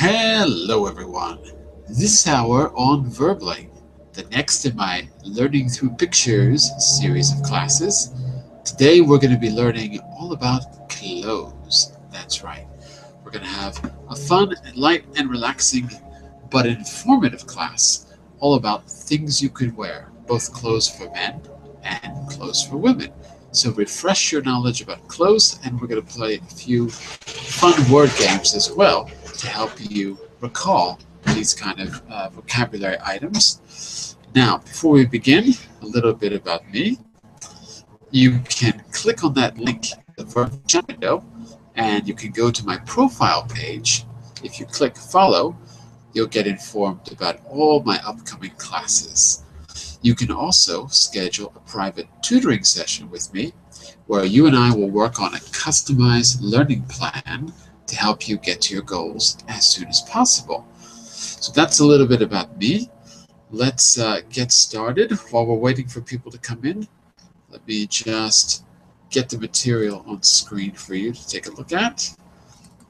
Hello everyone. This hour on Verbling, the next in my Learning Through Pictures series of classes. Today we're going to be learning all about clothes. That's right. We're going to have a fun, light, and relaxing, but informative class all about things you could wear, both clothes for men and clothes for women. So refresh your knowledge about clothes, and we're going to play a few fun word games as well to help you recall these kind of vocabulary items. Now, before we begin, a little bit about me. You can click on that link, the verb chat window, and you can go to my profile page. If you click follow, you'll get informed about all my upcoming classes. You can also schedule a private tutoring session with me where you and I will work on a customized learning plan to help you get to your goals as soon as possible. So that's a little bit about me. Let's get started. While we're waiting for people to come in, let me just get the material on screen for you to take a look at,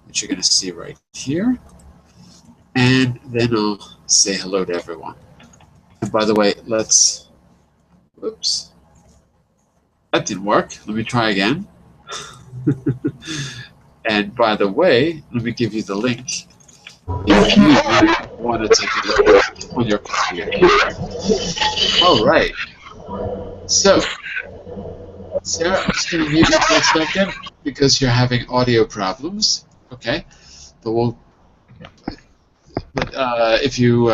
which you're going to see right here. And then I'll say hello to everyone. And by the way, whoops, that didn't work. Let me try again. And by the way, let me give you the link if you want to take a look on your computer. All right. So, Sarah, I'm just going to mute you for a second because you're having audio problems. Okay, but if you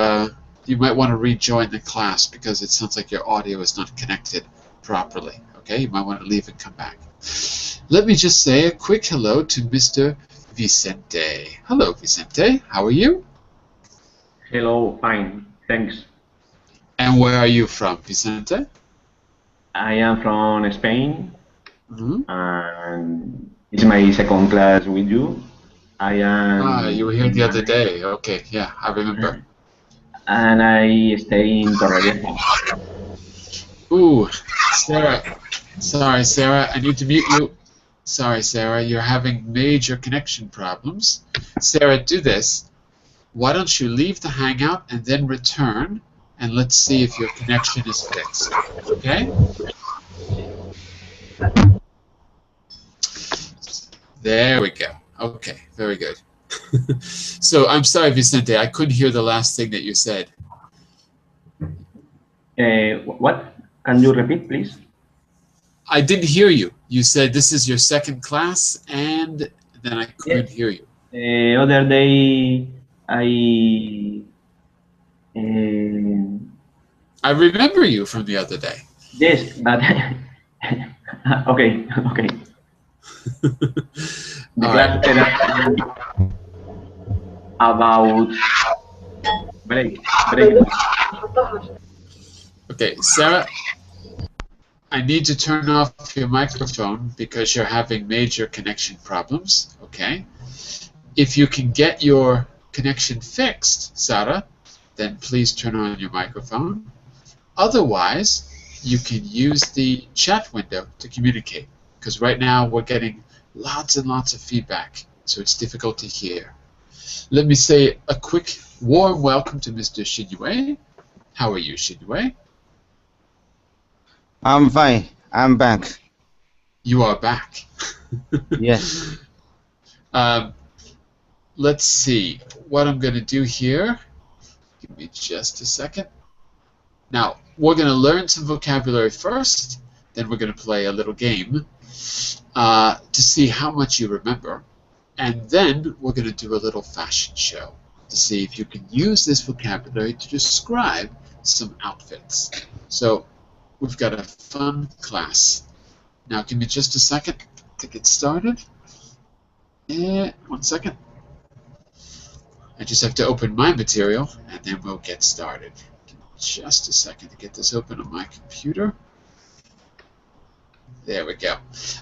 might want to rejoin the class because it sounds like your audio is not connected properly. Okay, you might want to leave and come back. Let me just say a quick hello to Mr. Vicente. Hello, Vicente. How are you? Hello, fine, thanks. And where are you from, Vicente? I am from Spain, Mm-hmm. and it's my second class with you. I am. You were here the other day. Okay, yeah, I remember. And I stay in Torrevieja. Ooh, Sarah. Sorry, Sarah. I need to mute you. Sorry, Sarah. You're having major connection problems. Sarah, do this. Why don't you leave the Hangout and then return, and let's see if your connection is fixed. Okay? There we go. Okay, very good. So I'm sorry, Vicente. I couldn't hear the last thing that you said. What? Can you repeat, please? I didn't hear you. You said this is your second class, and then I couldn't hear you. The other day, I remember you from the other day. Yes, but okay. The class about break. Okay, Sarah, I need to turn off your microphone because you're having major connection problems, okay? If you can get your connection fixed, Sarah, then please turn on your microphone. Otherwise, you can use the chat window to communicate, because right now we're getting lots and lots of feedback, so it's difficult to hear. Let me say a quick warm welcome to Mr. Shinue. How are you, Shinue? I'm fine. I'm back. You are back. Yes. Let's see what I'm going to do here. Give me just a second. Now, we're going to learn some vocabulary first, then we're going to play a little game to see how much you remember, and then we're going to do a little fashion show to see if you can use this vocabulary to describe some outfits. So, we've got a fun class. Now, give me just a second to get started. Yeah, 1 second. I just have to open my material, and then we'll get started. Give me just a second to get this open on my computer. There we go.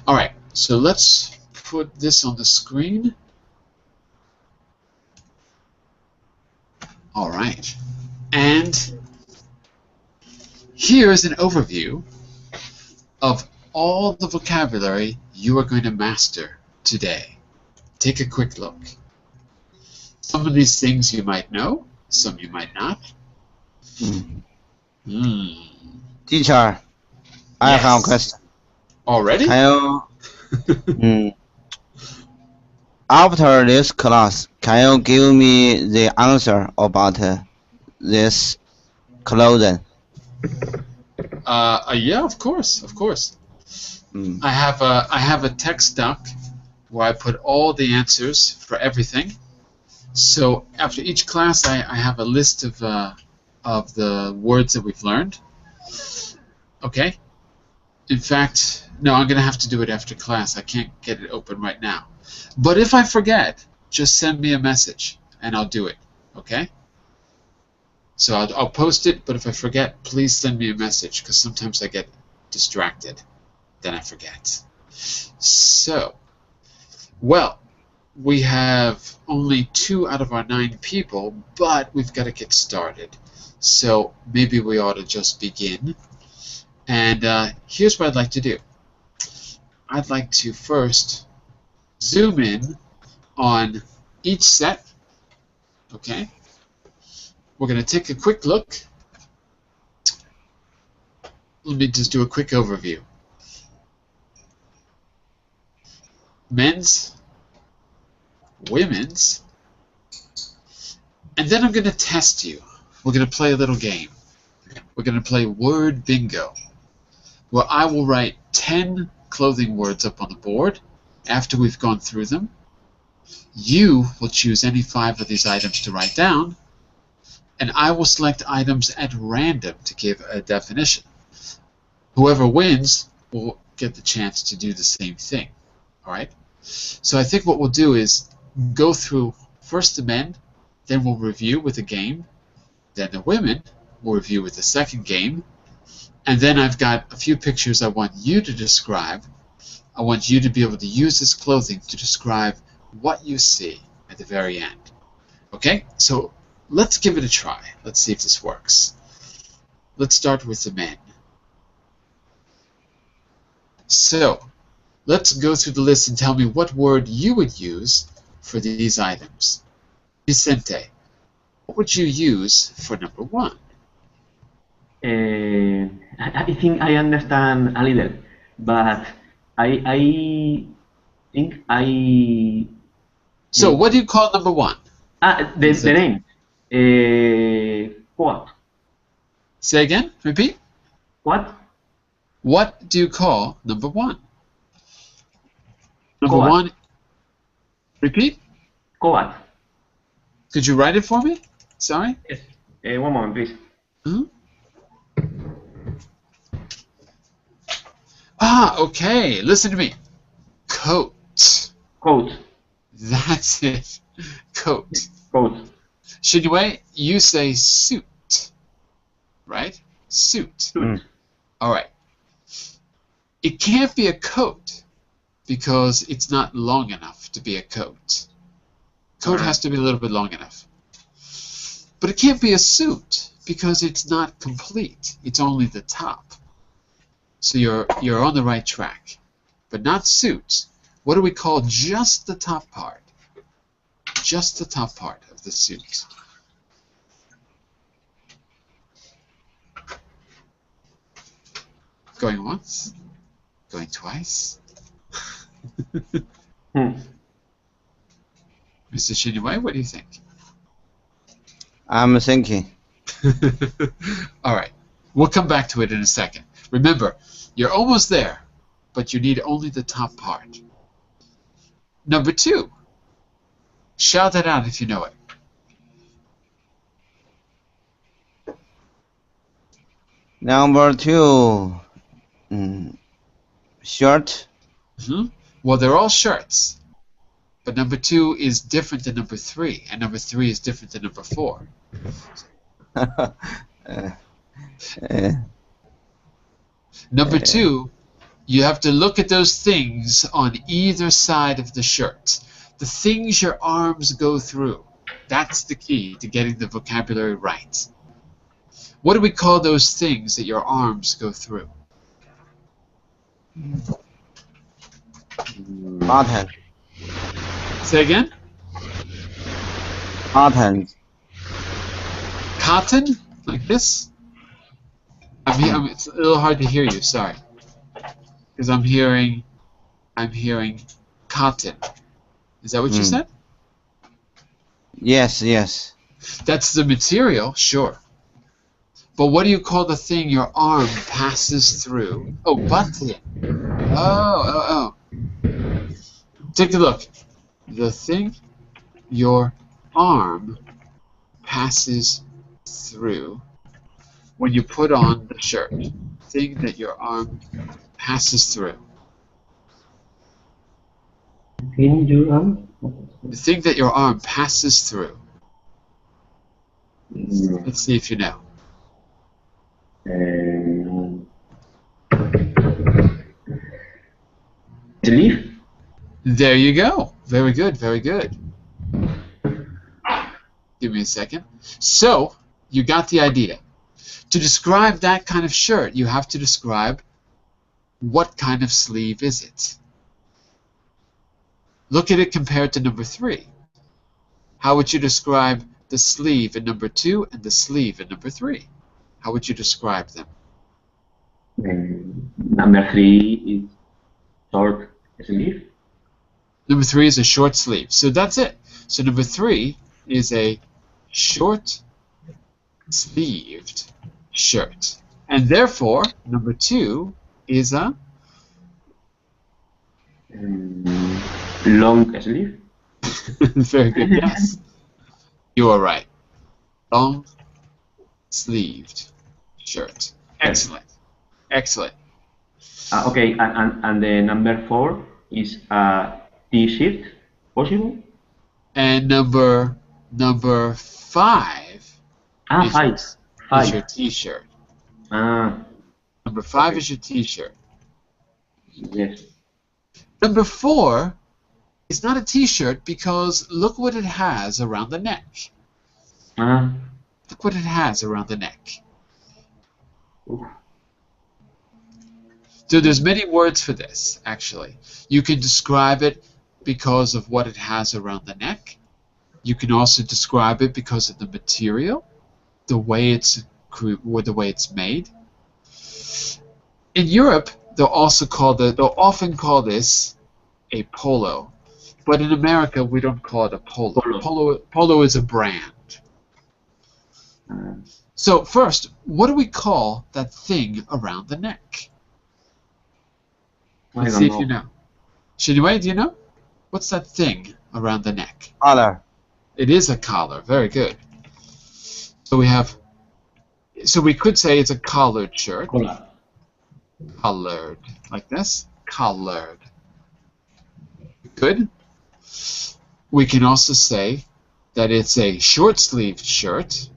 All right, so let's put this on the screen. All right, and here's an overview of all the vocabulary you are going to master today. Take a quick look. Some of these things you might know, some you might not. Teacher, I have a Yes. question. Already? Can you, after this class, can you give me the answer about this clothing? Yeah, of course. I have a text doc where I put all the answers for everything. So after each class, I have a list of the words that we've learned. Okay. In fact, no, I'm going to have to do it after class. I can't get it open right now. But if I forget, just send me a message and I'll do it. Okay? So I'll post it, but if I forget, please send me a message because sometimes I get distracted. Then I forget. So, well, we have only 2 out of our 9 people, but we've got to get started. So maybe we ought to just begin. And here's what I'd like to do. I'd like to first zoom in on each set. Okay? We're going to take a quick look. Let me just do a quick overview. Men's, women's, and then I'm going to test you. We're going to play a little game. We're going to play word bingo, where I will write 10 clothing words up on the board after we've gone through them. You will choose any 5 of these items to write down, and I will select items at random to give a definition. Whoever wins will get the chance to do the same thing. All right? So I think what we'll do is go through first the men, then we'll review with a game, then the women will review with the second game, and then I've got a few pictures I want you to describe. I want you to be able to use this clothing to describe what you see at the very end. Okay? So let's give it a try. Let's see if this works. Let's start with the men. So, let's go through the list and tell me what word you would use for these items. Vicente, what would you use for number 1? I think I understand a little, but I think I. So, what do you call number 1? The name. What? Say again? Repeat? What? What do you call number 1? Number Coat. 1. Repeat? Coat. Could you write it for me? Sorry? Yes. One moment, please. Ah, okay. Listen to me. Coat. Coat. That's it. Coat. Coat. Shinue, you say suit. Right? Suit. All right. It can't be a coat because it's not long enough to be a coat. Coat has to be a little bit long enough. But it can't be a suit because it's not complete. It's only the top. So you're on the right track. But not suit. What do we call just the top part? Just the top part of the suit. Going once? Going twice? Mr. Shinue, what do you think? I'm thinking. All right. We'll come back to it in a second. Remember, you're almost there, but you need only the top part. Number 2. Shout that out if you know it. Number 2, shirt. Well, they're all shirts, but number 2 is different than number 3, and number 3 is different than number 4. Number 2, you have to look at those things on either side of the shirt. The things your arms go through. That's the key to getting the vocabulary right. What do we call those things that your arms go through? Button. Say again? Cotton. Cotton, like this. It's a little hard to hear you. Sorry, because I'm hearing cotton. Is that what you said? Yes, yes. That's the material, sure. But what do you call the thing your arm passes through? Oh, button. Oh. Take a look. The thing your arm passes through when you put on the shirt. Thing that your arm passes through. In your arm? The thing that your arm passes through. Let's see if you know. Sleeve? There you go. Very good, very good. Give me a second. So, you got the idea. To describe that kind of shirt, you have to describe what kind of sleeve is it. Look at it compared to number 3. How would you describe the sleeve in number 2 and the sleeve in number 3? How would you describe them? Number 3 is short sleeve. Number 3 is a short sleeve. So that's it. So number 3 is a short sleeved shirt. And therefore, number 2 is a long sleeve. very good, yes. You are right. Long sleeved shirt. Excellent. Excellent. Okay, and the number 4 is a T-shirt, possible? And number 5 is your T-shirt. Number 5 is your T-shirt. Yes. Number 4 is not a T-shirt because look what it has around the neck. Look what it has around the neck. So there's many words for this, actually. You can describe it because of what it has around the neck. You can also describe it because of the material, the way it's made. In Europe, they'll often call this a polo, but in America we don't call it a polo. Polo is a brand. So first, what do we call that thing around the neck? Let's see if you know. Shinwei, do you know? What's that thing around the neck? Collar. It is a collar. Very good. So we could say it's a collared shirt. Collared, like this. Collared. Good. We can also say that it's a short-sleeved shirt.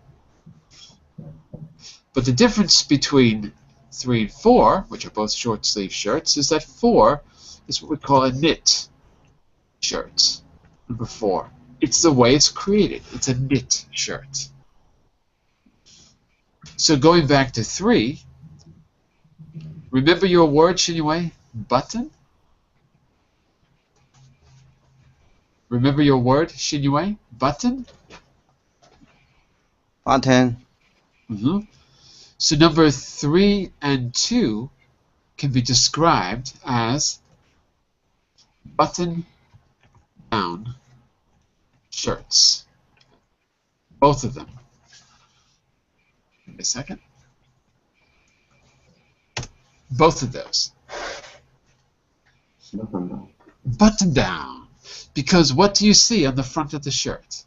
But the difference between 3 and 4, which are both short-sleeve shirts, is that 4 is what we call a knit shirt. Number 4. It's the way it's created. It's a knit shirt. So going back to 3, remember your word, Shinwei? Button? Remember your word, Shinwei? Button? Button. So number 3 and 2 can be described as button-down shirts. Both of them. Give me a second. Both of those. Button down. Because what do you see on the front of the shirt?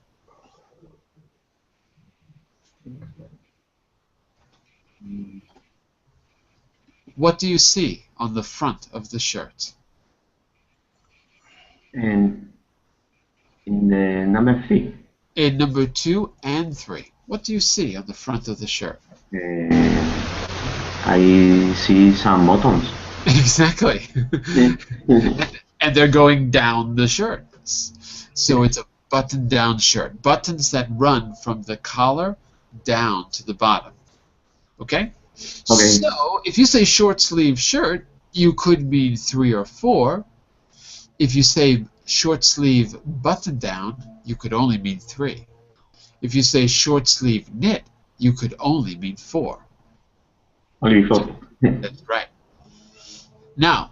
What do you see on the front of the shirt? And in the number 3? In number 2 and 3. What do you see on the front of the shirt? I see some buttons. Exactly. And they're going down the shirt. So it's a button-down shirt. Buttons that run from the collar down to the bottom. Okay? So if you say short-sleeve shirt, you could mean 3 or 4. If you say short-sleeve button-down, you could only mean 3. If you say short sleeve knit, you could only mean 4. Only 4. That's right. Now,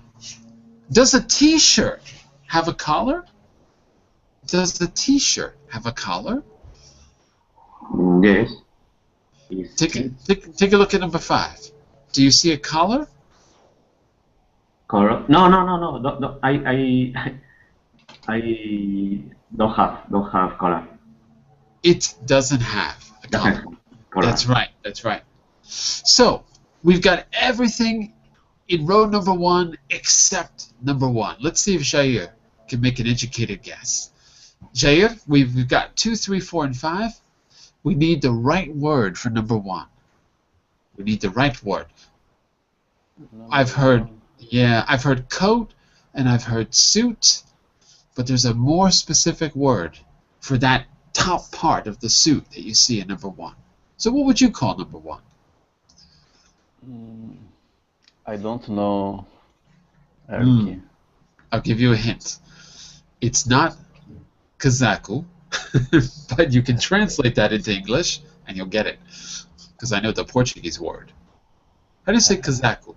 does a t-shirt have a collar? Does the t-shirt have a collar? Yes. Take a look at number 5. Do you see a collar? Color? No. I don't have color. It doesn't have a collar. Color. That's right. That's right. So we've got everything in row number 1 except number 1. Let's see if Jair can make an educated guess. Jair, we've got 2, 3, 4, and 5. We need the right word for number 1. We need the right word. I've heard coat and I've heard suit, but there's a more specific word for that top part of the suit that you see in number 1. So what would you call number 1? I don't know, Erky. I'll give you a hint. It's not kazaku, but you can translate that into English and you'll get it, because I know the Portuguese word. How do you say kazaku?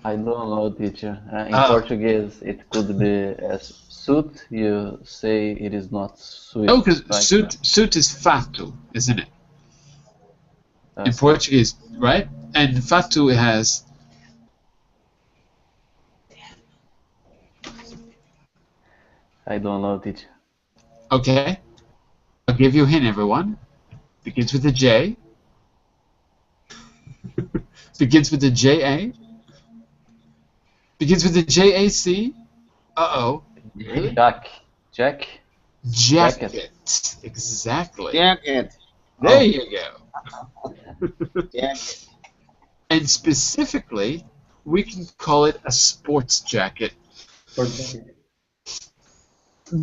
I don't know, teacher. In Portuguese, it could be as suit. You say it is not suit. Oh, because suit is fato, isn't it? In Portuguese, right? And fato has... I don't know, teacher. Okay. I'll give you a hint, everyone. Begins with a J. Begins with a J-A. Begins with a J-A-C. Uh-oh. Really? Jacket. Exactly. Jacket. There you go. Jacket. And specifically, we can call it a sports jacket.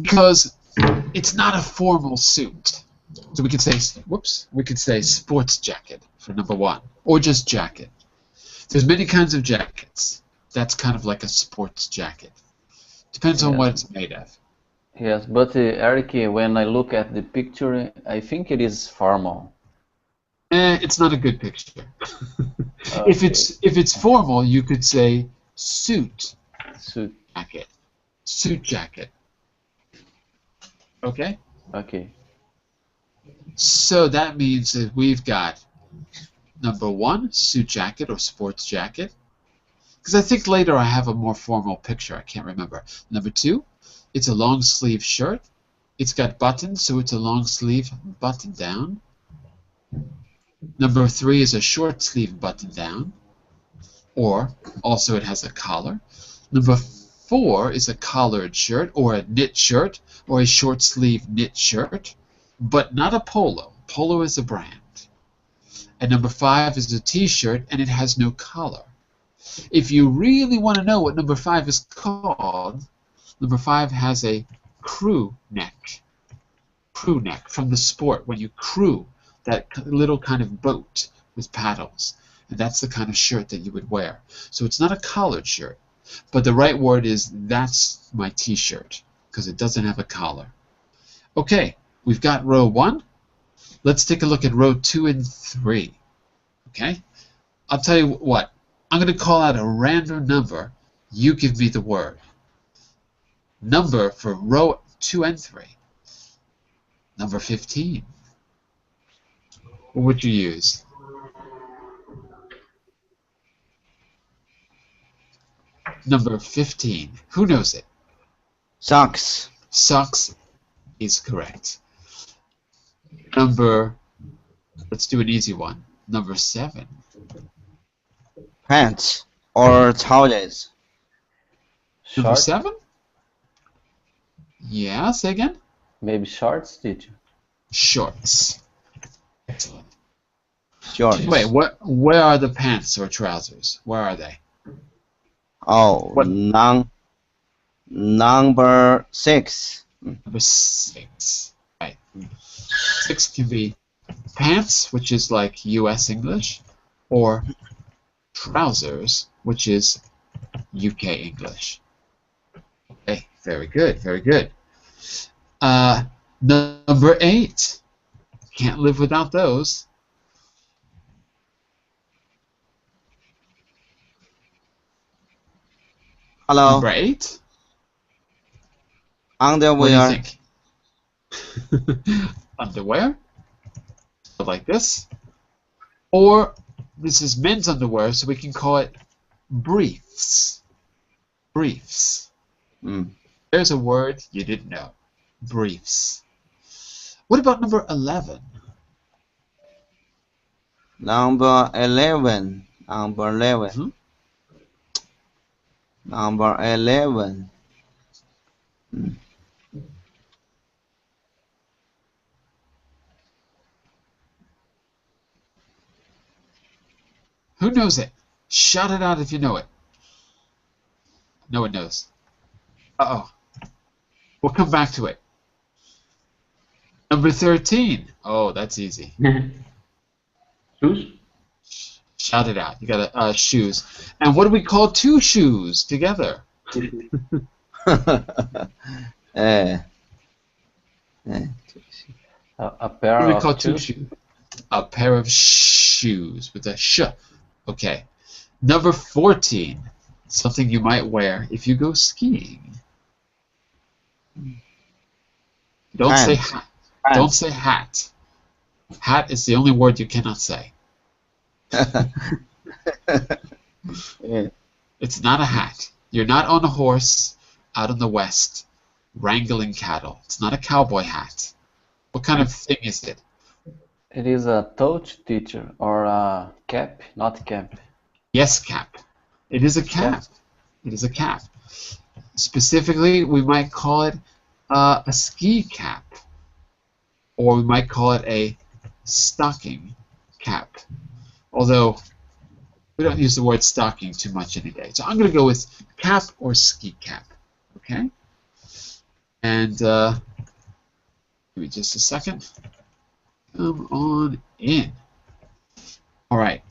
Because it's not a formal suit. So we could say, sports jacket for number 1. Or just jacket. There's many kinds of jackets. That's kind of like a sports jacket. Depends on what it's made of. Yes, but Eric, when I look at the picture, I think it is formal. It's not a good picture. If it's formal, you could say suit jacket. Suit jacket. Okay? Okay. So that means that we've got number 1, suit jacket or sports jacket. Because I think later I have a more formal picture. I can't remember. Number 2, it's a long sleeve shirt. It's got buttons, so it's a long sleeve button down. Number 3 is a short sleeve button down. Or also it has a collar. Number 4 is a collared shirt or a knit shirt or a short sleeve knit shirt, but not a polo. Polo is a brand. And number 5 is a t-shirt and it has no collar. If you really want to know what number 5 is called, number 5 has a crew neck. Crew neck from the sport when you crew that little kind of boat with paddles. And that's the kind of shirt that you would wear. So it's not a collared shirt. But the right word is that's my t-shirt because it doesn't have a collar. Okay, we've got row 1. Let's take a look at row 2 and 3. Okay? I'll tell you what. I'm going to call out a random number. You give me the word. Number for row 2 and 3. Number 15. What would you use? Number 15. Who knows it? Socks. Socks is correct. Let's do an easy one. Number 7. Pants or trousers. Number Short? 7? Yeah, say again? Maybe shorts, teacher. Shorts. Excellent. Shorts. Wait, where are the pants or trousers? Where are they? Oh, What? number 6. Number 6. Right. 6 can be pants, which is like US English, or trousers, which is UK English. Very good, very good. Number 8. Can't live without those. Hello. Number 8. What do you Underwear. think? Underwear? So like this. Or this is men's underwear, so we can call it briefs. Briefs. There's a word you didn't know. Briefs. What about number 11? Number 11. Number 11. Number 11. Who knows it? Shout it out if you know it. No one knows. Uh-oh. We'll come back to it. Number 13. Oh, that's easy. Shoes? Shout it out. You got shoes. And what do we call two shoes together? A pair What do we of call two shoes. shoes? A pair of shoes with a sh. Okay. Number 14. Something you might wear if you go skiing. Don't say hat. Don't say hat. Hat is the only word you cannot say. It's not a hat. You're not on a horse out in the west wrangling cattle. It's not a cowboy hat. What kind of thing is it? It is a touch, teacher, or a cap, not cap. Yes, cap. It is a cap. It is a cap. Specifically, we might call it a ski cap, or we might call it a stocking cap. Although we don't use the word stocking too much any day, so I'm going to go with cap or ski cap. Okay. And give me just a second. Come on in. All right.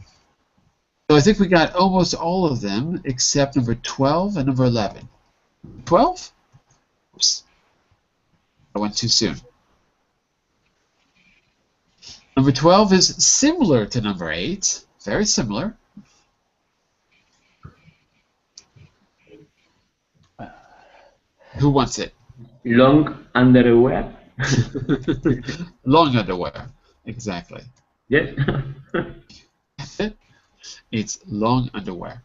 So I think we got almost all of them except number 12 and number 11. 12? Oops. I went too soon. Number 12 is similar to number 8. Very similar. Who wants it? Long underwear? Long underwear. Exactly. Yes. It's long underwear.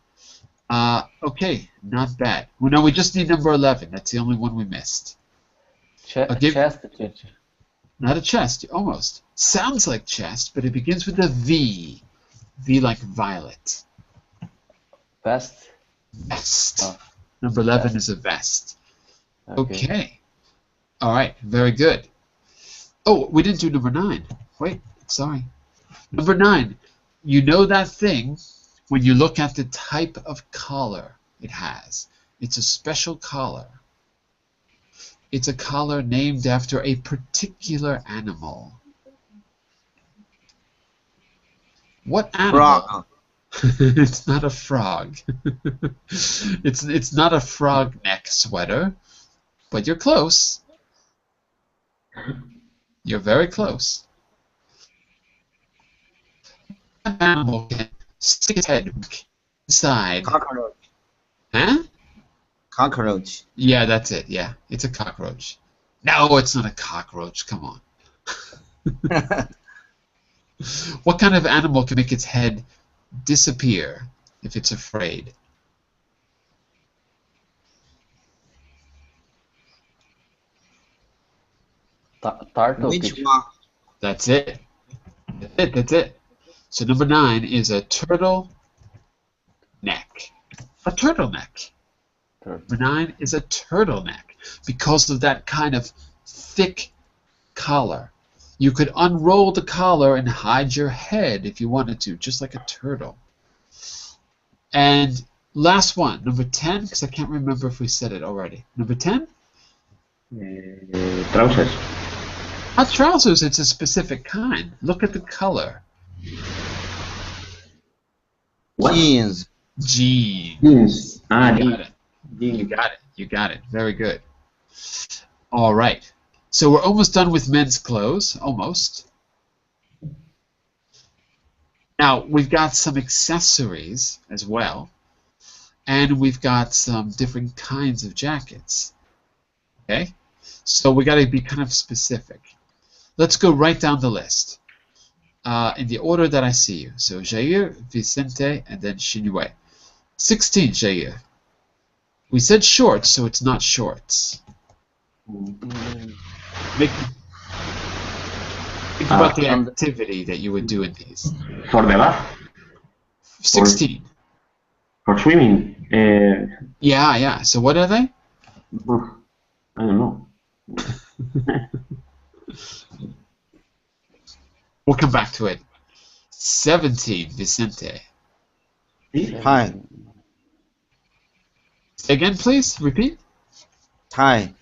Okay, not bad. Well, no, we just need number 11. That's the only one we missed. Chest, teacher. Not a chest, almost. Sounds like chest, but it begins with a V. V like violet. Vest. Vest. Oh, Number 11 vest. is a vest. Okay. Okay. All right, very good. Oh, we didn't do number 9. Wait, sorry. Number 9. You know that thing when you look at the type of collar it has. It's a special collar. It's a collar named after a particular animal. What animal? Frog. It's not a frog. It's not a frog neck sweater, but you're close. You're very close. An animal can stick its head inside. Cockroach. Huh? Cockroach. Yeah, that's it. Yeah, it's a cockroach. No, it's not a cockroach. Come on. What kind of animal can make its head disappear if it's afraid? Turtle, Which teacher. one? That's it. That's it. That's it. So number 9 is a turtle neck. A turtleneck. Number 9 is a turtleneck because of that kind of thick collar. You could unroll the collar and hide your head if you wanted to, just like a turtle. And last one, number 10, because I can't remember if we said it already. Number 10? Trousers. Not trousers, it's a specific kind. Look at the color. What? Jeans. Jeans. Jeans. Ah, You jeans. got it. You got it. You got it. Very good. All right. So we're almost done with men's clothes. Almost. Now, we've got some accessories as well, and we've got some different kinds of jackets. Okay? So we got to be kind of specific. Let's go right down the list in the order that I see you. So Jair, Vicente, and then Shinue. 16, Jair. We said shorts, so it's not shorts. Think about the activity that you would do in these. For the bath? 16. For swimming? Yeah. So what are they? I don't know. We'll come back to it. 17, Vicente. Tie. Say again, please. Repeat. Tie.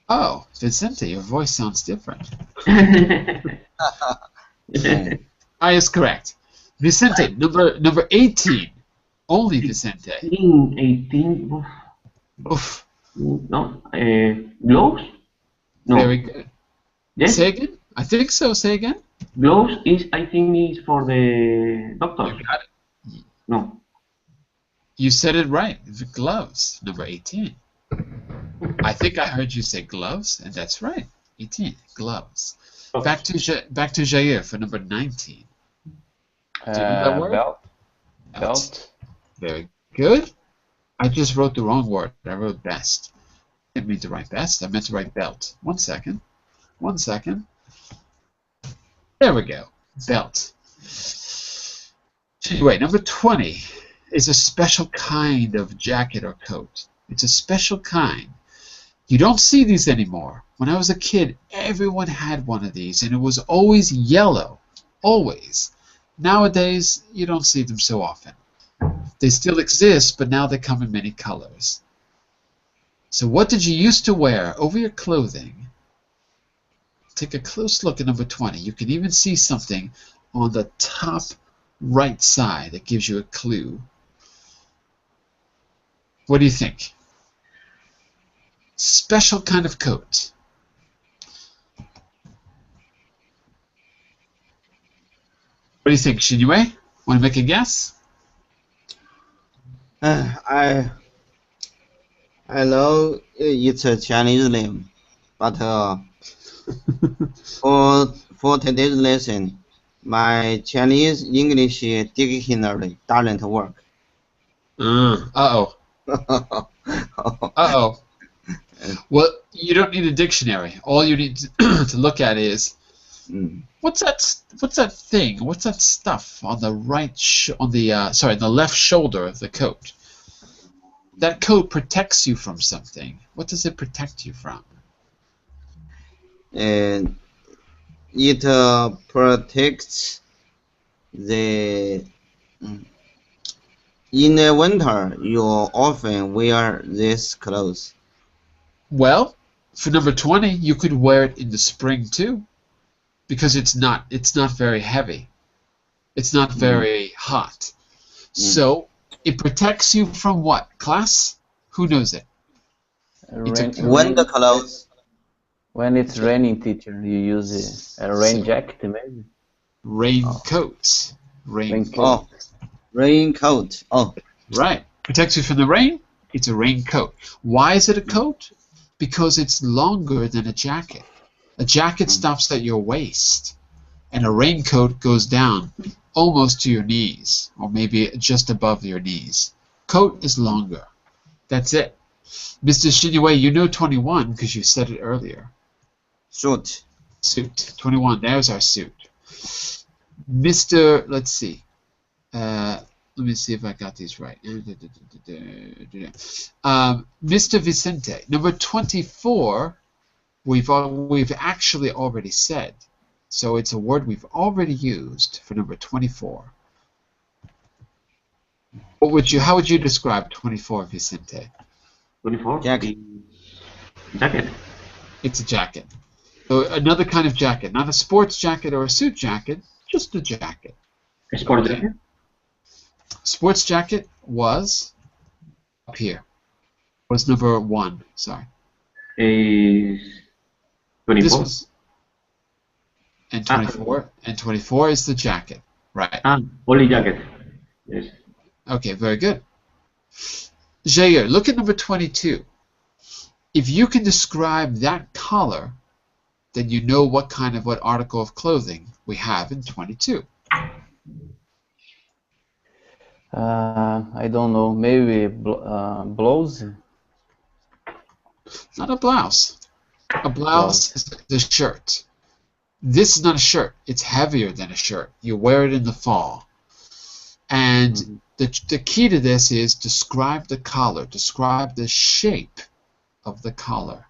Oh, Vicente, your voice sounds different. I is correct. Vicente, number 18. Only Vicente. 18. Oof. No. Gloves? No. Very good. Yes? Say again? I think so. Say again. Gloves is, I think, is for the doctor. You got it. No. You said it right. The gloves, number 18. I think I heard you say gloves, and that's right. 18, gloves. Okay. Back to Jair for number 19. Do you know that word? Belt. Very good. I just wrote the wrong word. I wrote best. I didn't mean to write best. I meant to write belt. 1 second. 1 second. There we go. Belt. Anyway, number 20 is a special kind of jacket or coat. It's a special kind. You don't see these anymore. When I was a kid, everyone had one of these, and it was always yellow. Always. Nowadays, you don't see them so often. They still exist, but now they come in many colors. So what did you used to wear over your clothing? Take a close look at number 20. You can even see something on the top right side that gives you a clue. What do you think? Special kind of coat. What do you think, Shinue? Want to make a guess? I know it's a Chinese name, but for today's lesson, my Chinese English dictionary doesn't work. Uh-oh. Uh-oh. Well, you don't need a dictionary. All you need to look at is what's that thing? What's that stuff on the the left shoulder of the coat? That coat protects you from something. What does it protect you from? And it protects the. In the winter, you often wear this clothes. Well, for number 20, you could wear it in the spring too, because it's not very heavy. It's not very hot. So it protects you from what? Class? Who knows it? Winter clothes. When it's raining, teacher, you use a rain jacket, maybe? Raincoat. Raincoat. Oh, raincoat. Oh, right. Protects you from the rain. It's a raincoat. Why is it a coat? Because it's longer than a jacket. A jacket stops at your waist, and a raincoat goes down almost to your knees, or maybe just above your knees. Coat is longer. That's it. Mr. Shinue, you know 21 because you said it earlier. suit. Suit. 21. There's our suit. Mr. Let's see. Let me see if I got these right. Mr. Vicente, number 24, we've actually already said. So it's a word we've already used for number 24. How would you describe 24, Vicente? 24? Jacket. Jacket. It's a jacket. So another kind of jacket, not a sports jacket or a suit jacket, just a jacket. A sport jacket? Sports jacket was up here. Was number 1, sorry. is This 24. was and 24 is the jacket, right? Only jacket. Yes. Okay, very good. Jair, look at number 22. If you can describe that collar, then you know what article of clothing we have in 22. I don't know. Maybe blouse. Not a blouse. A blouse is a shirt. This is not a shirt. It's heavier than a shirt. You wear it in the fall. And the key to this is describe the collar. Describe the shape of the collar.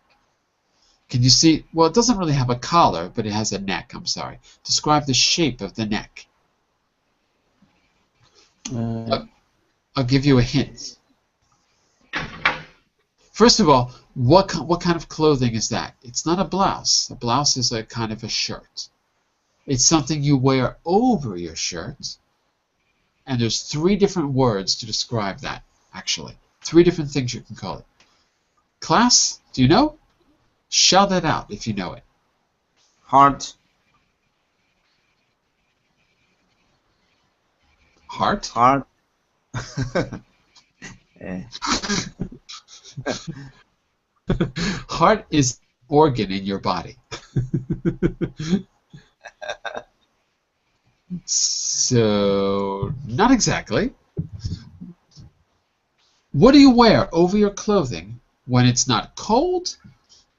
Can you see? Well, it doesn't really have a collar, but it has a neck. I'm sorry. Describe the shape of the neck. I'll give you a hint. First of all, what kind of clothing is that? It's not a blouse. A blouse is a kind of a shirt. It's something you wear over your shirt. And there's 3 different words to describe that, actually. 3 different things you can call it. Class, do you know? Shout that out if you know it. Heart. Heart? Heart. Heart is an organ in your body. So, not exactly. What do you wear over your clothing when it's not cold,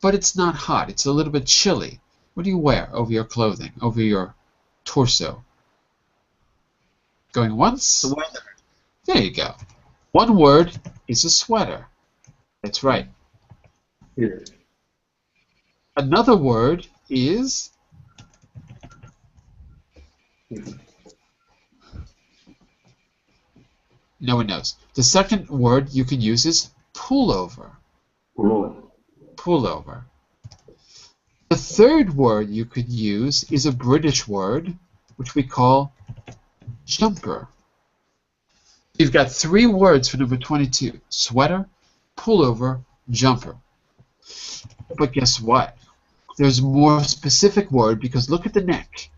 but it's not hot? It's a little bit chilly. What do you wear over your clothing, over your torso? Going once? Sweater. There you go. One word is a sweater. That's right. Yes. Another word is no one knows. The second word you can use is pullover. Pullover. The third word you could use is a British word, which we call jumper. You've got 3 words for number 22. Sweater, pullover, jumper. But guess what? There's a more specific word because look at the neck.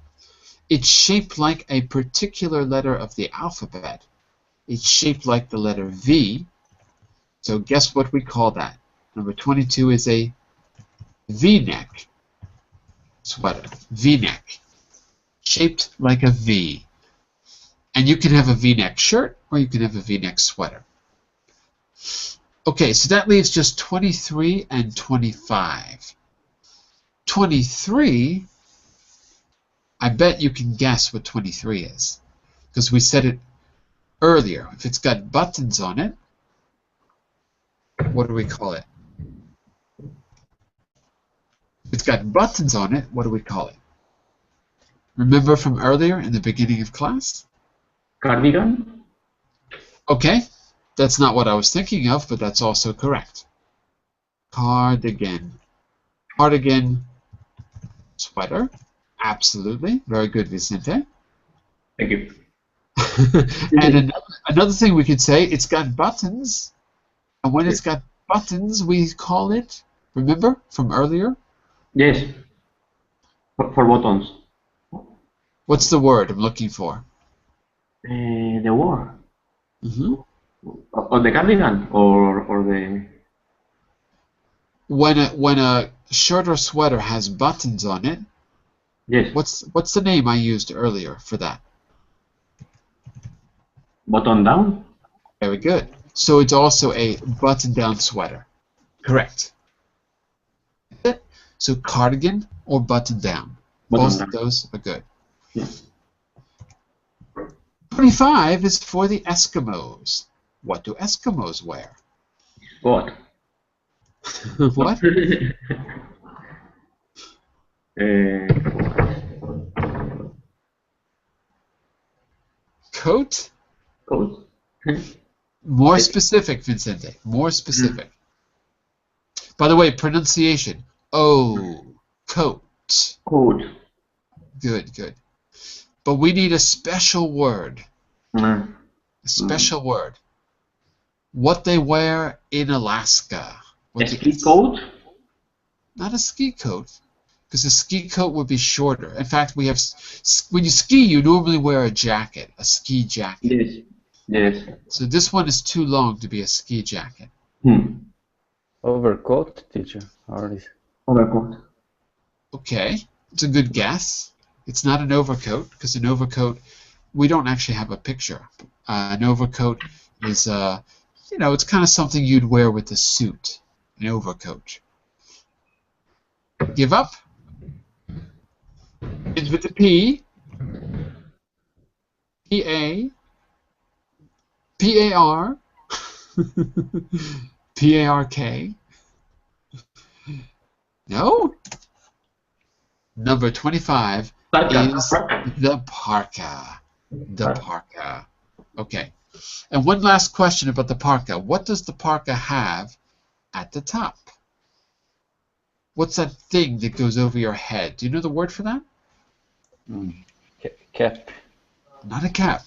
It's shaped like a particular letter of the alphabet. It's shaped like the letter V. So guess what we call that? Number 22 is a V-neck sweater. V-neck. Shaped like a V. And you can have a V-neck shirt or you can have a V-neck sweater. Okay, so that leaves just 23 and 25. 23, I bet you can guess what 23 is. Because we said it earlier. If it's got buttons on it, what do we call it? If it's got buttons on it, what do we call it? Remember from earlier in the beginning of class? Cardigan? Okay, that's not what I was thinking of, but that's also correct. Cardigan. Cardigan sweater. Absolutely. Very good, Vicente. Thank you. And another thing we could say, it's got buttons. And when it's got buttons, we call it, remember from earlier? Yes. For buttons. What's the word I'm looking for? The word. Mm-hmm. Or the cardigan or the... When a shirt or sweater has buttons on it, Yes. what's the name I used earlier for that? Buttondown? Very good. So it's also a button-down sweater. Correct. So cardigan or button-down. Both of those are good. Yeah. 25 is for the Eskimos. What do Eskimos wear? What? What? Coat? Coat? More specific, Vincente. More specific. By the way, pronunciation. Oh, coat. Coat. Good, good. But we need a special word. Mm. A special word. What they wear in Alaska. Ski coat? Not a ski coat, because a ski coat would be shorter. In fact, we have when you ski, you normally wear a jacket, a ski jacket. Yes. Yes. So this one is too long to be a ski jacket. Overcoat, teacher. Or is Overcoat. Okay, it's a good guess. It's not an overcoat, because an overcoat, we don't actually have a picture. An overcoat is, it's kind of something you'd wear with a suit, an overcoat. Give up? Begins with the P. P-A. P-A-R. P-A-R-K. No? Number 25 is the parka. The parka. Okay. And one last question about the parka. What does the parka have at the top? What's that thing that goes over your head? Do you know the word for that? cap. Not a cap,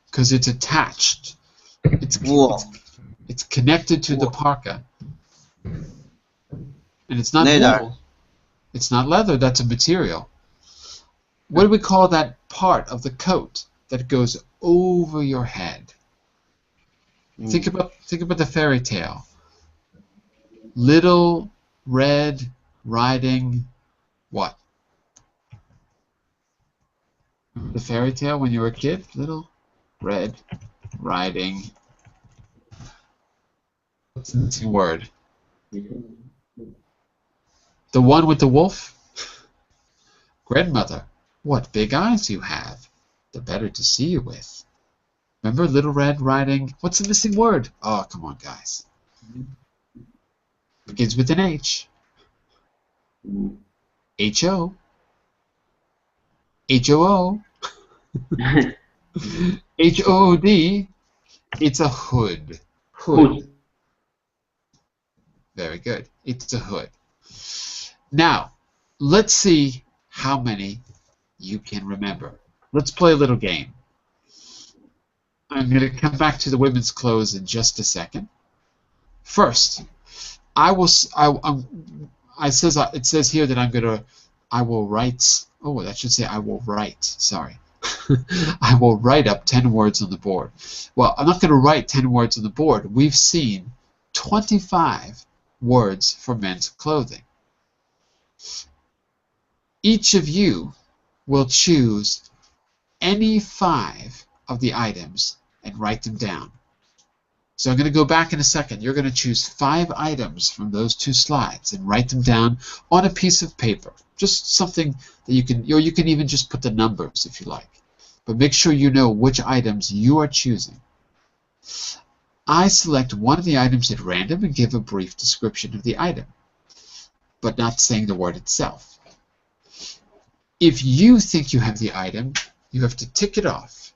because it's attached. Wool. It's connected to the parka. And it's not Leather. wool. It's not leather, that's a material. What do we call that part of the coat that goes over your head? Think about the fairy tale. Little Red Riding what? The fairy tale when you were a kid? Little Red Riding. What's the missing word? The one with the wolf? Grandmother, what big eyes you have. The better to see you with. Remember Little Red Riding? What's the missing word? Oh, come on, guys. Begins with an H. H-O. H-O-O. H-O-O-D. It's a hood. Hood. Very good. It's a hood. Now, let's see how many you can remember. Let's play a little game. I'm going to come back to the women's clothes in just a second. First, it says here that I will write. Oh, that should say I will write. Sorry. I will write up 10 words on the board. Well, I'm not going to write 10 words on the board. We've seen 25 words for men's clothing. Each of you will choose any 5 of the items and write them down. So I'm going to go back in a second. You're going to choose 5 items from those 2 slides and write them down on a piece of paper. Just something that you can, or you can even just put the numbers if you like. But make sure you know which items you are choosing. I select one of the items at random and give a brief description of the item, but not saying the word itself. If you think you have the item, you have to tick it off.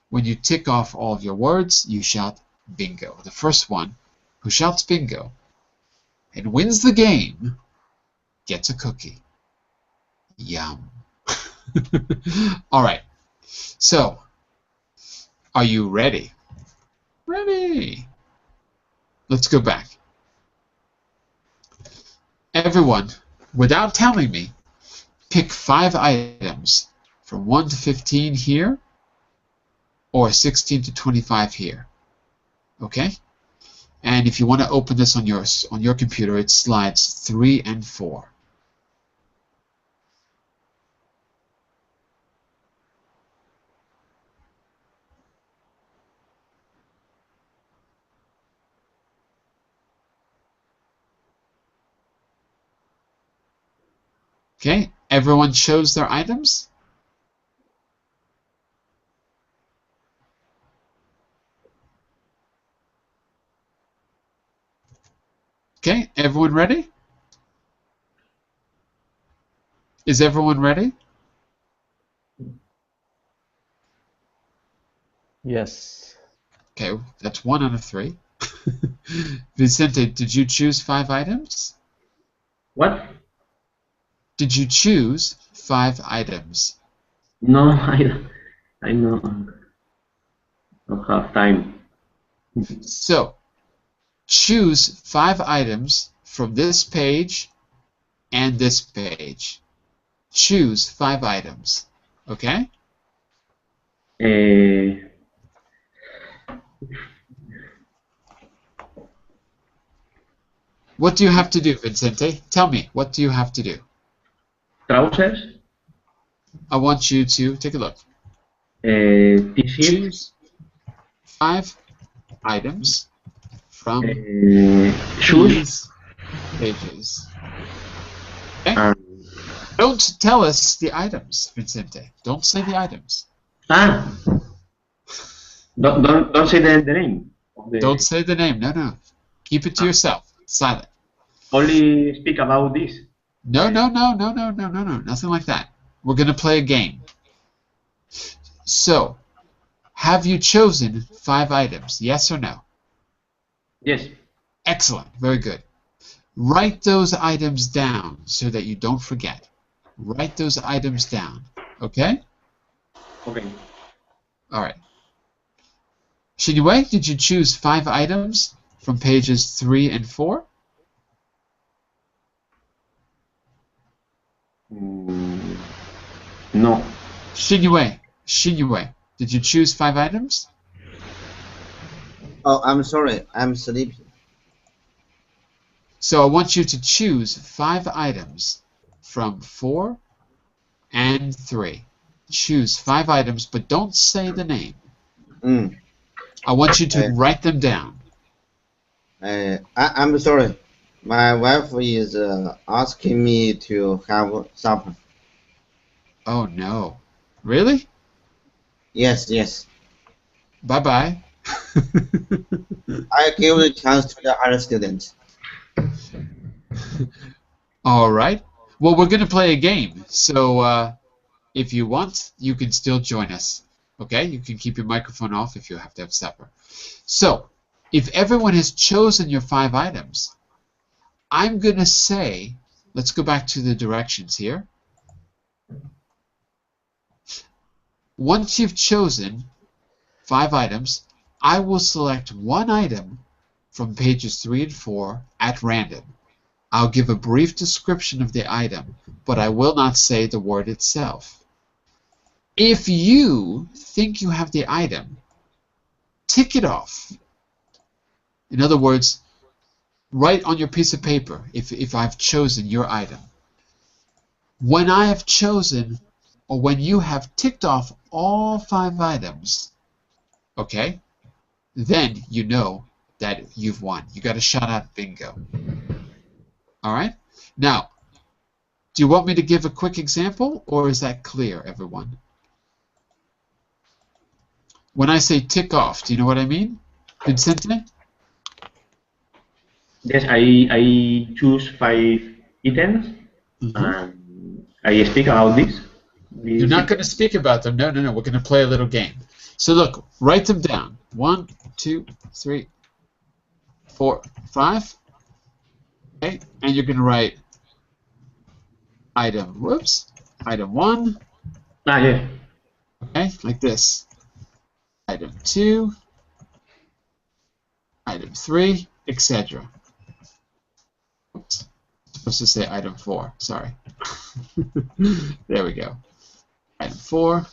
When you tick off all of your words, you shout bingo. The first one who shouts bingo and wins the game gets a cookie. Yum. All right. So, are you ready? Ready. Let's go back. Everyone, without telling me, pick 5 items from 1 to 15 here or 16 to 25 here. Okay? And if you want to open this on your computer, it's slides 3 and 4. Okay, everyone chose their items? Okay, everyone ready? Is everyone ready? Yes. Okay, that's 1 out of 3. Vicente, did you choose 5 items? What? Did you choose 5 items? No, I don't have time. So, choose 5 items from this page and this page. Choose 5 items. Okay? What do you have to do, Vincente? Tell me, what do you have to do? Trousers, I want you to take a look. T-shirt, Choose 5 items from shoes, these pages. Okay? and Don't tell us the items, Vincente. Don't say the items. don't say the name. Don't say the name. No, no. Keep it to yourself. Silent. Only speak about this. No. Nothing like that. We're going to play a game. So, have you chosen 5 items? Yes or no? Yes. Excellent. Very good. Write those items down so that you don't forget. Write those items down. Okay? Okay. All right. Shinue, did you choose 5 items from pages 3 and 4? No. Shinue, did you choose 5 items? Oh, I'm sorry. I'm sleepy. So I want you to choose 5 items from 4 and 3. Choose 5 items, but don't say the name. I want you to write them down. I'm sorry. My wife is asking me to have supper. Oh no. Really? Yes. Bye-bye. I give the chance to the other students. All right. Well, we're going to play a game. So if you want, you can still join us. Okay? You can keep your microphone off if you have to have supper. So, if everyone has chosen your 5 items, I'm going to say, let's go back to the directions here. Once you've chosen 5 items, I will select one item from pages 3 and 4 at random. I'll give a brief description of the item, but I will not say the word itself. If you think you have the item, tick it off. In other words, write on your piece of paper if I've chosen your item. When I have chosen, or when you have ticked off all 5 items, okay, then you know that you've won. You got a shot at bingo. All right? Now, do you want me to give a quick example, or is that clear, everyone? When I say tick off, do you know what I mean? Vincente? Yes, I choose 5 items and I speak about this. You're not going to speak about them. No. We're going to play a little game. So look, write them down. 1, 2, 3, 4, 5. Okay, and you're going to write item 1. Yeah. Okay, like this. Item 2, item 3, etc. Oops. I'm supposed to say item 4. Sorry. There we go. Item 4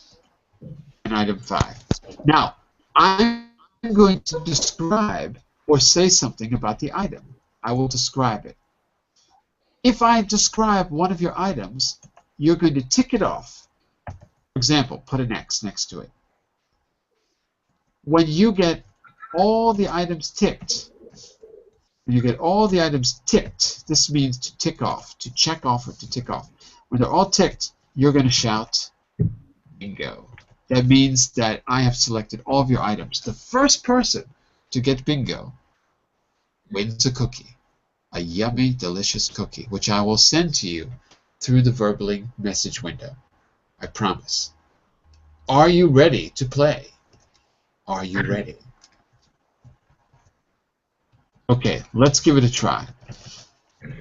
and item 5. Now, I'm going to describe or say something about the item. I will describe it. If I describe one of your items, you're going to tick it off. For example, put an X next to it. When you get all the items ticked, this means to tick off, to check off or to tick off. When they're all ticked, you're going to shout bingo. That means that I have selected all of your items. The first person to get bingo wins a cookie, a yummy, delicious cookie, which I will send to you through the Verbling message window. I promise. Are you ready to play? Are you ready? Okay, let's give it a try.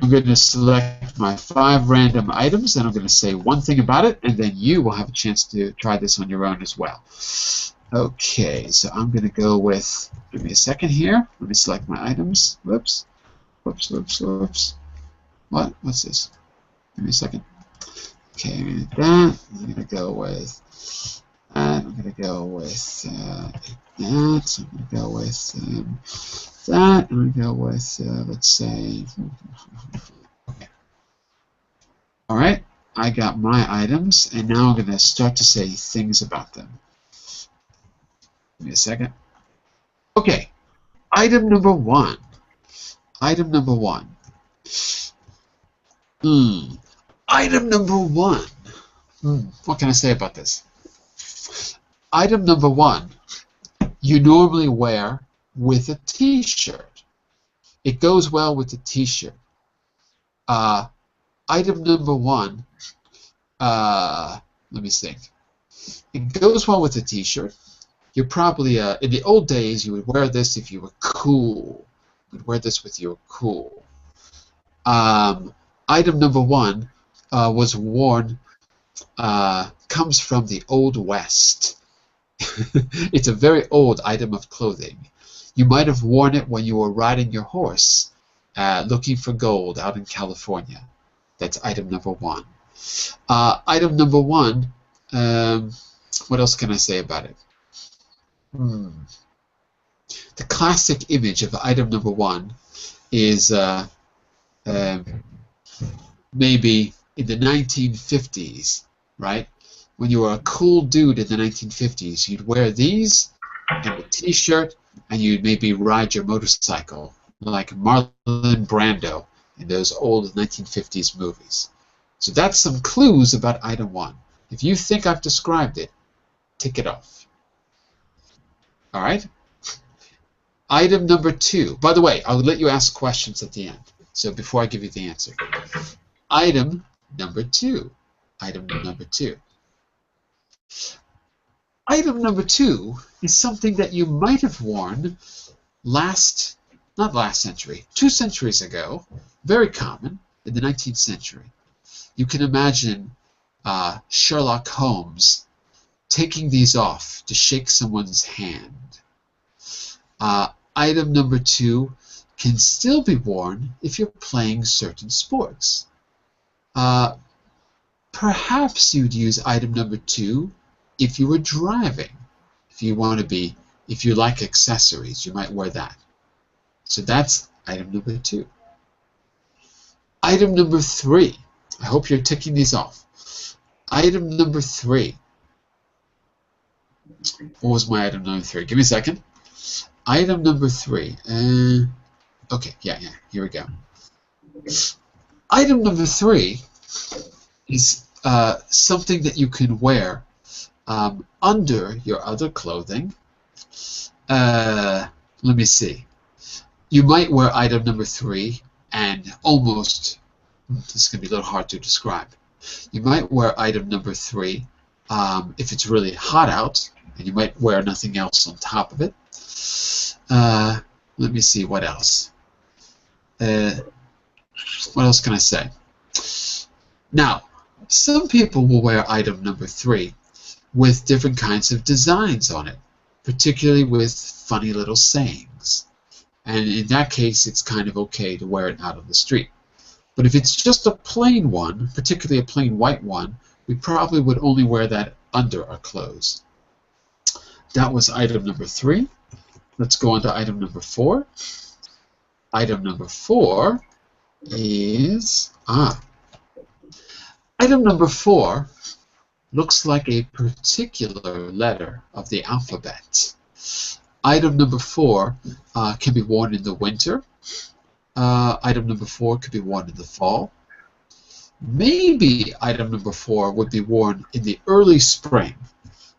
I'm going to select my 5 random items, and I'm going to say one thing about it, and then you will have a chance to try this on your own as well. Okay, so I'm going to go with, give me a second here. Let me select my items. Whoops. What's this? Give me a second. Okay, that. I'm gonna go with that. I'm gonna go with that. I'm gonna go with that. I'm gonna go with let's say. Okay. All right. I got my items, and now I'm gonna start to say things about them. Give me a second. Okay. Item number one. Item number one. Item number one. What can I say about this? Item number one, you normally wear with a t-shirt. It goes well with the t-shirt. Item number one, let me think. It goes well with a t-shirt. You're probably, in the old days, you would wear this if you were cool. You would wear this with you were cool. Item number one was worn, comes from the Old West. It's a very old item of clothing. You might have worn it when you were riding your horse, looking for gold out in California. That's item number one. Item number one, what else can I say about it? The classic image of item number one is maybe in the 1950s, right? When you were a cool dude in the 1950s, you'd wear these and a t-shirt, and you'd maybe ride your motorcycle like Marlon Brando in those old 1950s movies. So that's some clues about item one. If you think I've described it, tick it off. All right? Item number two. By the way, I'll let you ask questions at the end. So before I give you the answer. Item number two. Item number two. Item number two is something that you might have worn not last century, 2 centuries ago, very common in the 19th century. You can imagine Sherlock Holmes taking these off to shake someone's hand. Item number two can still be worn if you're playing certain sports. Perhaps you'd use item number two if you were driving. If you like accessories, you might wear that. So that's item number two. Item number three. I hope you're ticking these off. Item number three. What was my item number three? Give me a second. Item number three. Okay, yeah, here we go. Item number three is something that you can wear under your other clothing. Let me see. You might wear item number three and almost, this is going to be a little hard to describe. You might wear item number three if it's really hot out, and you might wear nothing else on top of it. Let me see, what else? What else can I say? Now, some people will wear item number three with different kinds of designs on it, particularly with funny little sayings. And in that case, it's kind of okay to wear it out on the street. But if it's just a plain one, particularly a plain white one, we probably would only wear that under our clothes. That was item number three. Let's go on to item number four. Item number four is... Item number four looks like a particular letter of the alphabet. Item number four can be worn in the winter. Item number four could be worn in the fall. Maybe item number four would be worn in the early spring,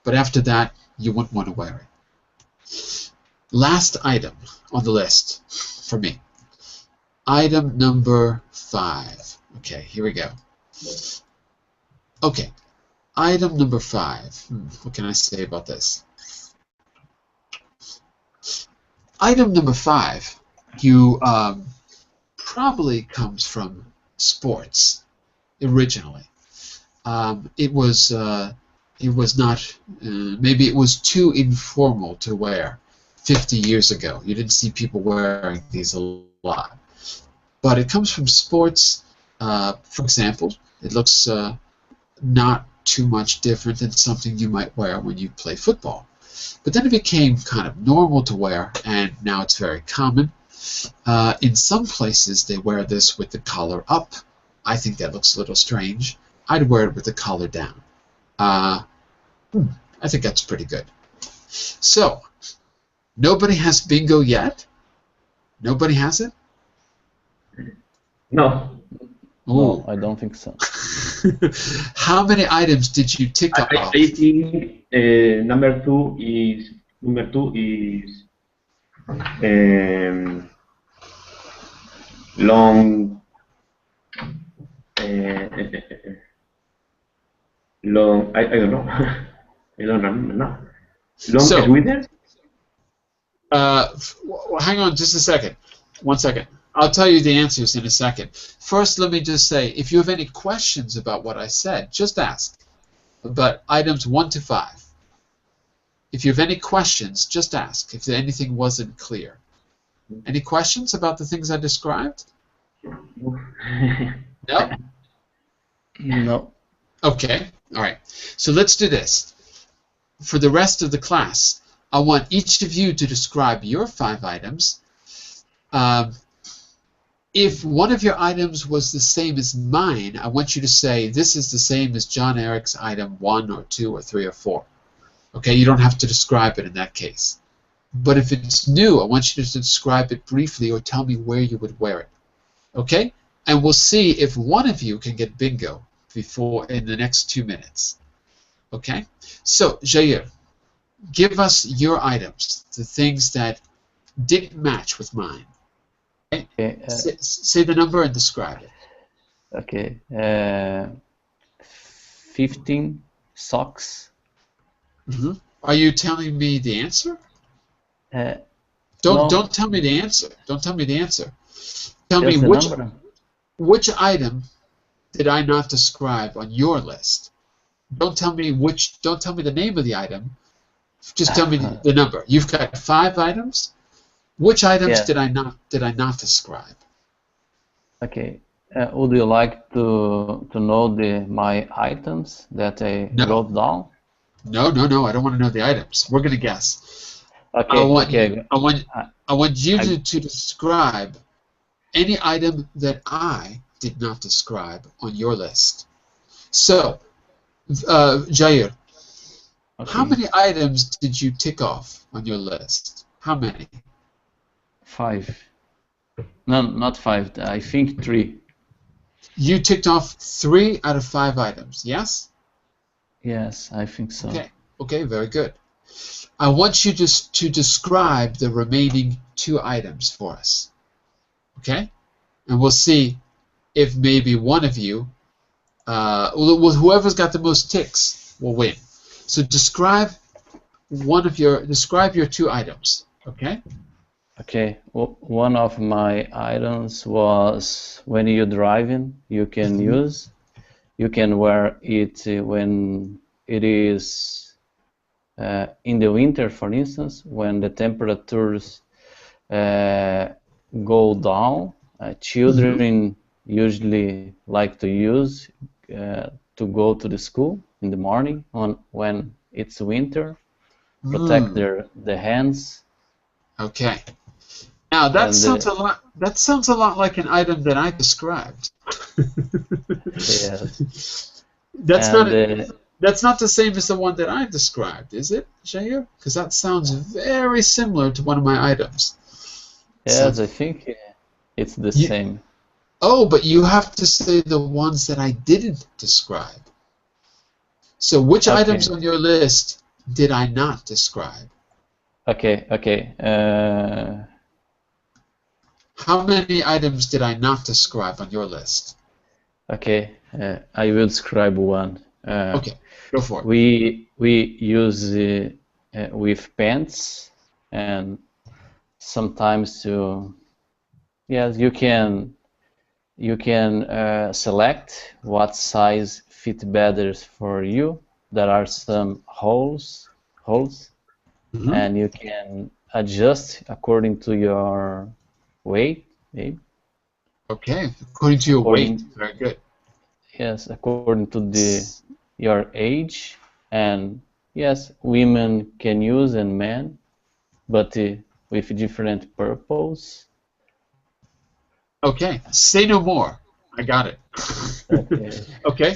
but after that, you wouldn't want to wear it. Last item on the list for me. Item number five. Okay, here we go. Okay, item number five. What can I say about this? Item number five, probably comes from sports originally. It was not. Maybe it was too informal to wear 50 years ago. You didn't see people wearing these a lot. But it comes from sports. For example, It looks not too much different than something you might wear when you play football. But then it became kind of normal to wear, and now it's very common. In some places, they wear this with the collar up. I think that looks a little strange. I'd wear it with the collar down. I think that's pretty good. So, nobody has bingo yet? Nobody has it? No. No, I don't think so. How many items did you tick off? I think number two is long long. I don't know. I don't remember now. Long So- sweater. Hang on just a second. 1 second. I'll tell you the answers in a second. First, let me just say, if you have any questions about what I said, just ask. But items 1 to 5. If you have any questions, just ask if anything wasn't clear. Any questions about the things I described? No? No. Okay. All right. So let's do this. For the rest of the class, I want each of you to describe your 5 items. If one of your items was the same as mine, I want you to say this is the same as John Eric's item 1 or 2 or 3 or 4. Okay, you don't have to describe it in that case. But if it's new, I want you to describe it briefly or tell me where you would wear it. Okay? And we'll see if one of you can get bingo before in the next 2 minutes. Okay? So, Jair, give us your items, the things that didn't match with mine. Okay. Say the number and describe it. Okay. 15 socks. Are you telling me the answer? No. Don't tell me the answer. Don't tell me the answer. Tell me Just the number. which item did I not describe on your list? Don't tell me the name of the item. Just tell me the number. You've got 5 items. Which items Yeah. did I not describe? Okay. Would you like to know my items that I No. wrote down? No. I don't want to know the items. We're gonna guess. Okay. I want you to describe any item that I did not describe on your list. So, Jair, Okay. how many items did you tick off on your list? How many? 5. No, not 5. I think 3. You ticked off 3 out of 5 items, yes? Yes, I think so. Okay, very good. I want you to describe the remaining 2 items for us. Okay? And we'll see if maybe one of you, whoever's got the most ticks will win. So describe your 2 items. Okay? Okay. One of my items was when you're driving, you can wear it when it is in the winter, for instance, when the temperatures go down. Children usually like to use to go to the school in the morning when it's winter, protect their hands. Okay. Now that sounds a lot like an item that I described. Yes. That's not the same as the one that I described, is it, Jair? Because that sounds very similar to one of my items. Yes, So- I think it's the same. Oh, but you have to say the ones that I didn't describe. So which Okay. items on your list did I not describe? Okay. How many items did I not describe on your list? Okay, I will describe one. Okay, go for it. We use with pants, and sometimes you can select what size fit better for you. There are some holes, Mhm. and you can adjust according to your weight, maybe. Okay, according to your weight. According- Very good. Yes, according to your age, and yes, women can use and men, but with different purpose. Okay, say no more. I got it. Okay. Okay.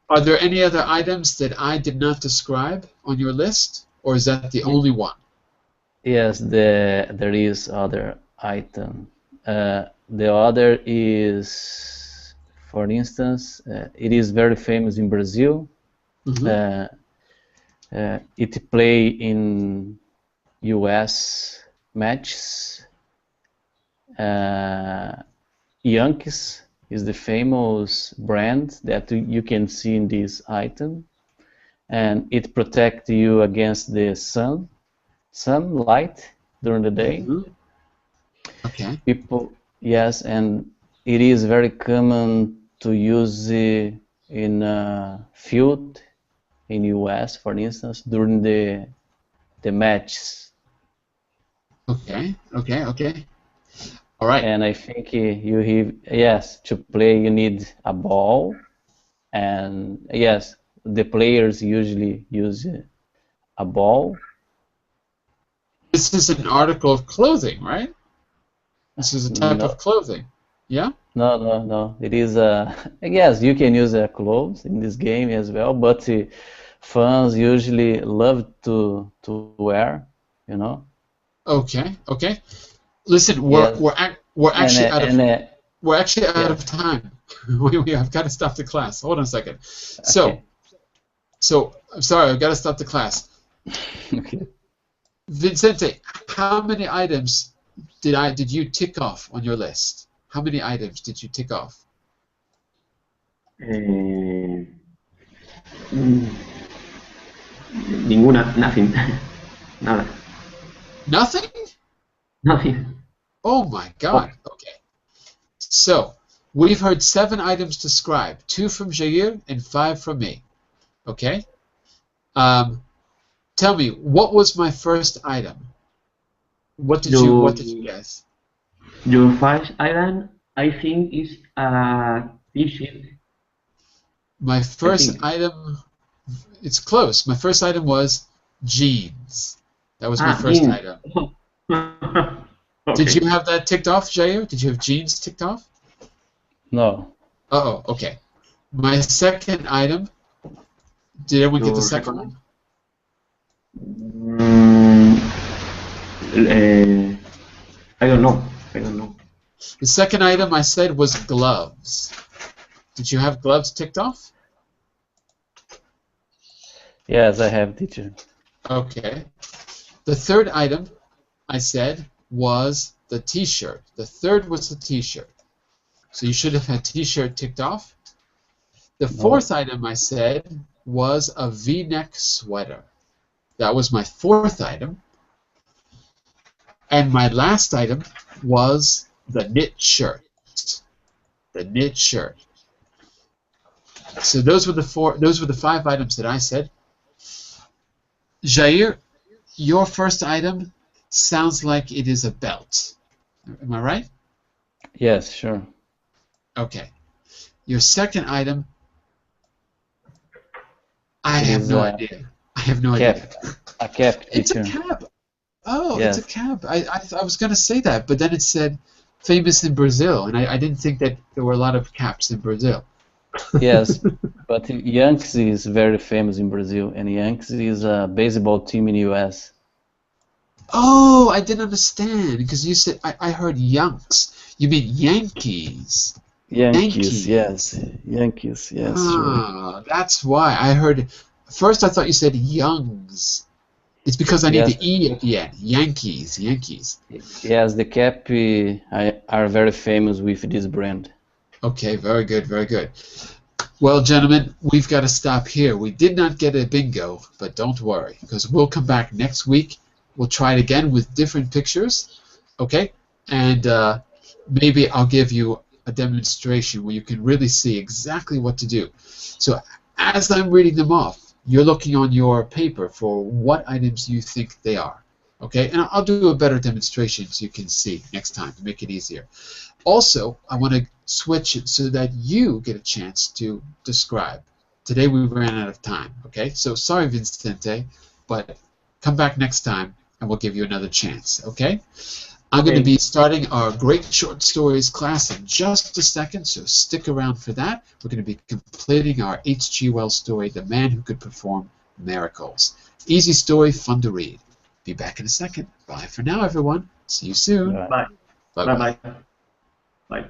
Are there any other items that I did not describe on your list, or is that the only one? Yes, there is other item. The other is, for instance, it is very famous in Brazil. Mhm. It play in U.S. matches. Yankees is the famous brand that you can see in this item, and it protects you against the sunlight during the day. Mhm. Okay. People, yes, and it is very common to use it in a field in US, for instance, during the matches. Okay. Okay. Okay. All right. And I think you have, yes, to play you need a ball, and yes, the players usually use a ball. This is an article of clothing, right? This is a type of No, clothing. Yeah? no. It is I guess you can use clothes in this game as well, but fans usually love to wear, you know. Okay. Okay. Listen, Yes, we're and actually out of yes, time. We have got to stop the class. Hold on a second. So, okay, I'm sorry, I've got to stop the class. okay. Vincente, how many items did you tick off on your list? How many items did you tick off? Eh, mm, ninguna, nothing. Nada. Nothing? Nothing. Oh my Oh, God. Okay. So, we've heard 7 items described, 2 from Jair and 5 from me. Okay? Um, tell me, what was my first item? your What did you guess? your first item, I think, is a T-shirt. My I first think. item, it's close. My first item was jeans. That was my Ah, first jeans. item. Did Okay. you have that ticked off, Jair? Did you have jeans ticked off? No, Uh-oh, okay. My second item, did everyone get the Your second second one? one? Mm, uh, I don't know. I don't know. The second item I said was gloves. Did you have gloves ticked off? yes, I have teacher. Okay. The third item I said was the t-shirt. The third was the t-shirt. So you should have had t-shirt ticked off. The No, fourth item I said was a V-neck sweater. That was my fourth item. And my last item was the knit shirt. The knit shirt. So those were the 5 items that I said. Jair, your first item sounds like it is a belt. Am I right? yes, sure. Okay. Your second item, I It have is no a idea. I have no idea. cap, a cap It's a teacher. cab. Oh, it's a Yes, cab. I was going to say that, but then it said famous in Brazil, and I didn't think that there were a lot of caps in Brazil. yes, but Yankees is very famous in Brazil, and Yankees is a baseball team in US. Oh, I didn't understand because you said I heard Yanks. You mean Yankees? Yankees, yes, Yankees. Yankees, yes, sure. Ah, that's why I heard. First, I thought you said Youngs. It's because I need Yes, the E at the end. Yankees, Yankees. yes, the cap are very famous with this brand. Okay, very good, very good. Well, gentlemen, we've got to stop here. We did not get a bingo, but don't worry, because we'll come back next week. We'll try it again with different pictures, okay? And maybe I'll give you a demonstration where you can really see exactly what to do. So as I'm reading them off, you're looking on your paper for what items you think they are. Okay, and I'll do a better demonstration so you can see next time to make it easier. Also, I want to switch it so that you get a chance to describe. Today we ran out of time, okay? So sorry, Vincente, but come back next time and we'll give you another chance, okay? I'm going to be starting our Great Short Stories class in just a second, so stick around for that. We're going to be completing our H.G. Wells story, The Man Who Could Perform Miracles. Easy story, fun to read. Be back in a second. Bye for now, everyone. See you soon. Right. Bye. Bye-bye. Bye. Bye.